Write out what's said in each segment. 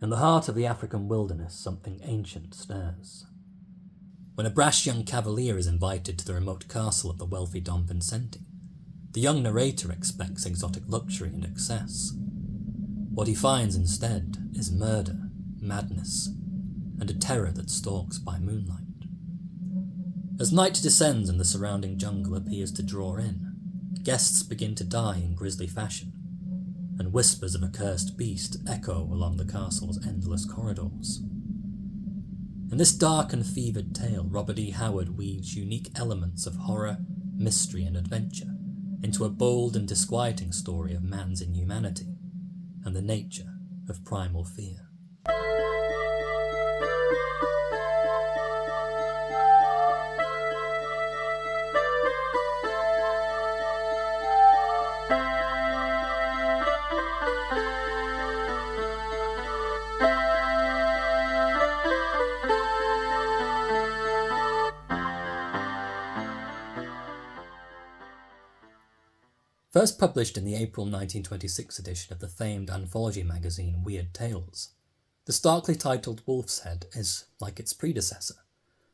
In the heart of the African wilderness, something ancient stirs. When a brash young cavalier is invited to the remote castle of the wealthy Don Vincenti, the young narrator expects exotic luxury and excess. What he finds instead is murder, madness, and a terror that stalks by moonlight. As night descends and the surrounding jungle appears to draw in, guests begin to die in grisly fashion, and whispers of a cursed beast echo along the castle's endless corridors. In this dark and fevered tale, Robert E. Howard weaves unique elements of horror, mystery, and adventure into a bold and disquieting story of man's inhumanity and the nature of primal fear. First published in the April 1926 edition of the famed anthology magazine Weird Tales, the starkly titled Wolfshead is, like its predecessor,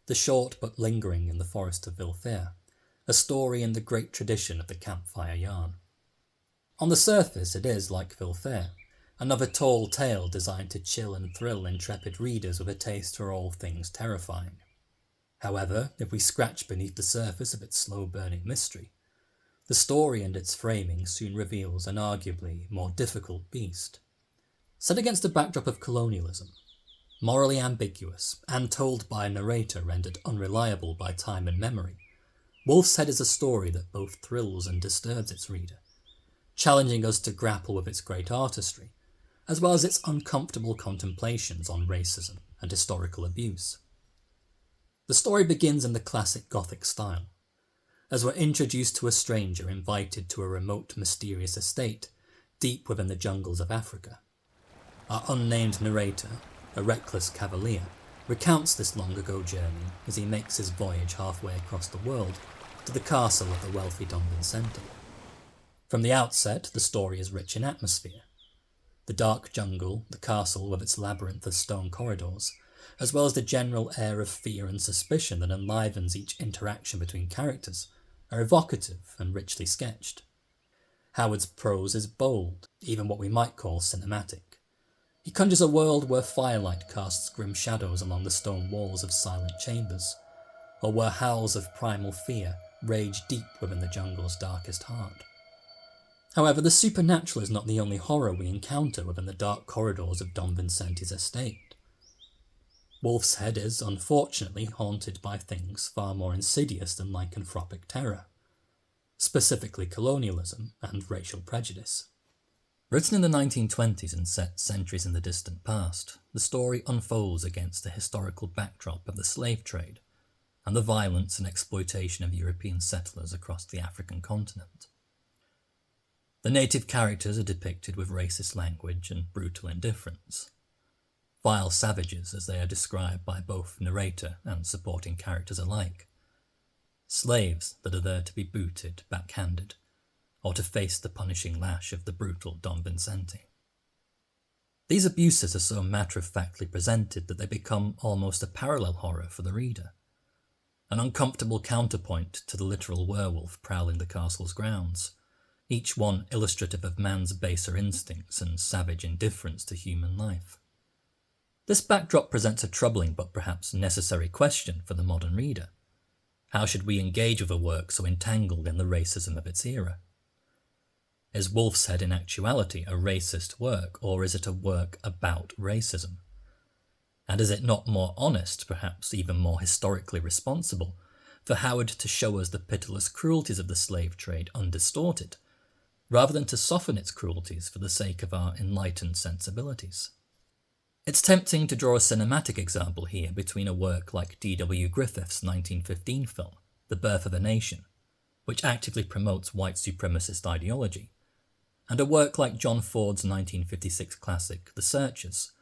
the short but lingering in the Forest of Villefère, a story in the great tradition of the campfire yarn. On the surface it is, like Villefère, another tall tale designed to chill and thrill intrepid readers with a taste for all things terrifying. However, if we scratch beneath the surface of its slow-burning mystery, the story and its framing soon reveals an arguably more difficult beast. Set against a backdrop of colonialism, morally ambiguous, and told by a narrator rendered unreliable by time and memory, Wolfshead is a story that both thrills and disturbs its reader, challenging us to grapple with its great artistry, as well as its uncomfortable contemplations on racism and historical abuse. The story begins in the classic Gothic style, as we're introduced to a stranger invited to a remote, mysterious estate deep within the jungles of Africa. Our unnamed narrator, a reckless cavalier, recounts this long-ago journey as he makes his voyage halfway across the world to the castle of the wealthy Don Vincenti. From the outset, the story is rich in atmosphere. The dark jungle, the castle with its labyrinth of stone corridors, as well as the general air of fear and suspicion that enlivens each interaction between characters, are evocative and richly sketched. Howard's prose is bold, even what we might call cinematic. He conjures a world where firelight casts grim shadows along the stone walls of silent chambers, or where howls of primal fear rage deep within the jungle's darkest heart. However, the supernatural is not the only horror we encounter within the dark corridors of Don Vincenti's estate. Wolfshead is, unfortunately, haunted by things far more insidious than lycanthropic terror, specifically colonialism and racial prejudice. Written in the 1920s and set centuries in the distant past, the story unfolds against the historical backdrop of the slave trade and the violence and exploitation of European settlers across the African continent. The native characters are depicted with racist language and brutal indifference. Vile savages as they are described by both narrator and supporting characters alike. Slaves that are there to be booted, backhanded, or to face the punishing lash of the brutal Don Vincenti. These abuses are so matter-of-factly presented that they become almost a parallel horror for the reader, an uncomfortable counterpoint to the literal werewolf prowling the castle's grounds, each one illustrative of man's baser instincts and savage indifference to human life. This backdrop presents a troubling but perhaps necessary question for the modern reader. How should we engage with a work so entangled in the racism of its era? Is Wolfshead in actuality a racist work, or is it a work about racism? And is it not more honest, perhaps even more historically responsible, for Howard to show us the pitiless cruelties of the slave trade undistorted, rather than to soften its cruelties for the sake of our enlightened sensibilities? It's tempting to draw a cinematic example here between a work like D.W. Griffith's 1915 film, The Birth of a Nation, which actively promotes white supremacist ideology, and a work like John Ford's 1956 classic, The Searchers,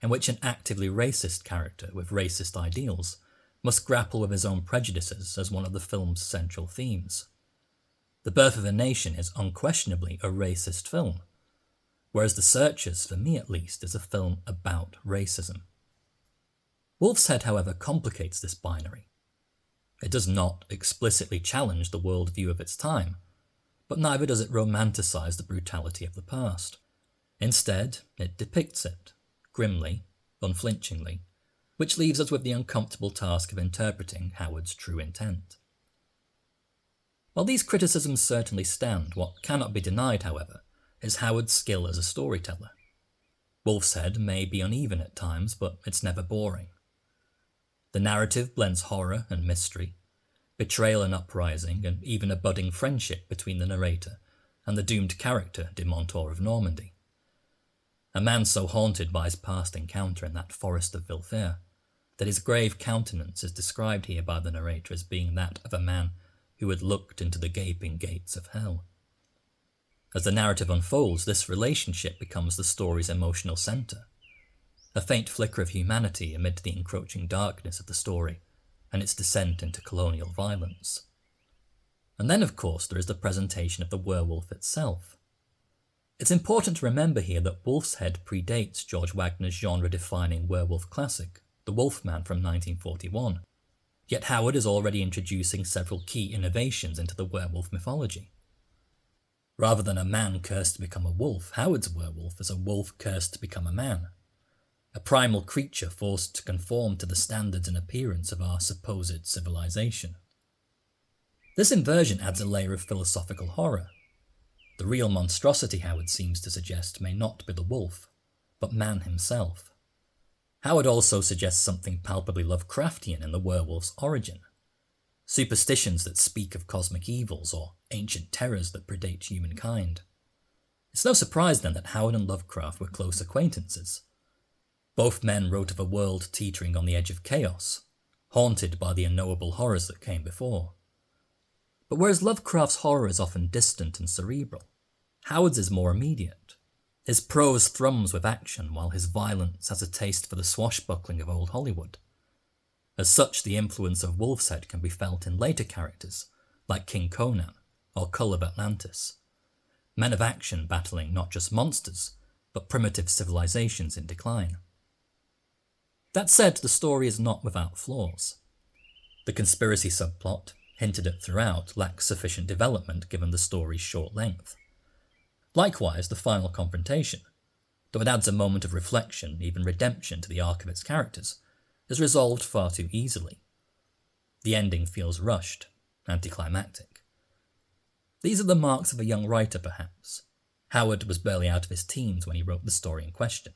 in which an actively racist character with racist ideals must grapple with his own prejudices as one of the film's central themes. The Birth of a Nation is unquestionably a racist film, whereas The Searchers, for me at least, is a film about racism. Wolfshead, however, complicates this binary. It does not explicitly challenge the worldview of its time, but neither does it romanticize the brutality of the past. Instead, it depicts it, grimly, unflinchingly, which leaves us with the uncomfortable task of interpreting Howard's true intent. While these criticisms certainly stand, what cannot be denied, however, is Howard's skill as a storyteller. Wolfshead may be uneven at times, but it's never boring. The narrative blends horror and mystery, betrayal and uprising, and even a budding friendship between the narrator and the doomed character de Montour of Normandy. A man so haunted by his past encounter in that Forest of Villefère that his grave countenance is described here by the narrator as being that of a man who had looked into the gaping gates of hell. As the narrative unfolds, this relationship becomes the story's emotional centre, a faint flicker of humanity amid the encroaching darkness of the story and its descent into colonial violence. And then, of course, there is the presentation of the werewolf itself. It's important to remember here that Wolfshead predates George Wagner's genre-defining werewolf classic, The Wolfman from 1941, yet Howard is already introducing several key innovations into the werewolf mythology. Rather than a man cursed to become a wolf, Howard's werewolf is a wolf cursed to become a man, a primal creature forced to conform to the standards and appearance of our supposed civilization. This inversion adds a layer of philosophical horror. The real monstrosity, Howard seems to suggest, may not be the wolf, but man himself. Howard also suggests something palpably Lovecraftian in the werewolf's origin. Superstitions that speak of cosmic evils or ancient terrors that predate humankind. It's no surprise then that Howard and Lovecraft were close acquaintances. Both men wrote of a world teetering on the edge of chaos, haunted by the unknowable horrors that came before. But whereas Lovecraft's horror is often distant and cerebral, Howard's is more immediate. His prose thrums with action, while his violence has a taste for the swashbuckling of old Hollywood. As such, the influence of Wolfshead can be felt in later characters, like King Conan or Cull of Atlantis. Men of action battling not just monsters, but primitive civilizations in decline. That said, the story is not without flaws. The conspiracy subplot, hinted at throughout, lacks sufficient development given the story's short length. Likewise, the final confrontation, though it adds a moment of reflection, even redemption to the arc of its characters, is resolved far too easily. The ending feels rushed, anticlimactic. These are the marks of a young writer, perhaps. Howard was barely out of his teens when he wrote the story in question.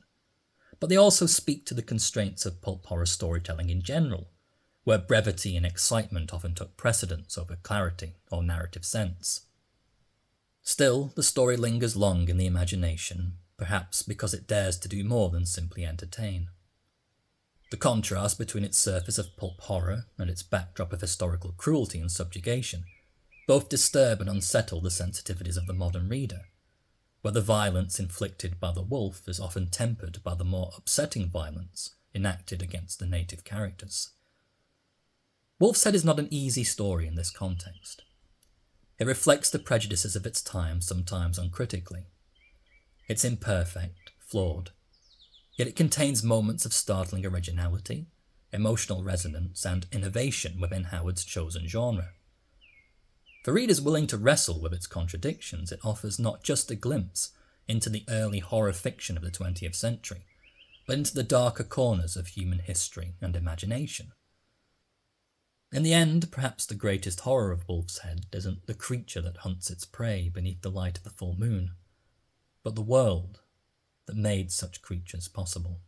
But they also speak to the constraints of pulp horror storytelling in general, where brevity and excitement often took precedence over clarity or narrative sense. Still, the story lingers long in the imagination, perhaps because it dares to do more than simply entertain. The contrast between its surface of pulp horror and its backdrop of historical cruelty and subjugation both disturb and unsettle the sensitivities of the modern reader, where the violence inflicted by the wolf is often tempered by the more upsetting violence enacted against the native characters. Wolfshead is not an easy story in this context. It reflects the prejudices of its time, sometimes uncritically. It's imperfect, flawed, yet it contains moments of startling originality, emotional resonance, and innovation within Howard's chosen genre. For readers willing to wrestle with its contradictions, it offers not just a glimpse into the early horror fiction of the 20th century, but into the darker corners of human history and imagination. In the end, perhaps the greatest horror of Wolfshead isn't the creature that hunts its prey beneath the light of the full moon, but the world that made such creatures possible.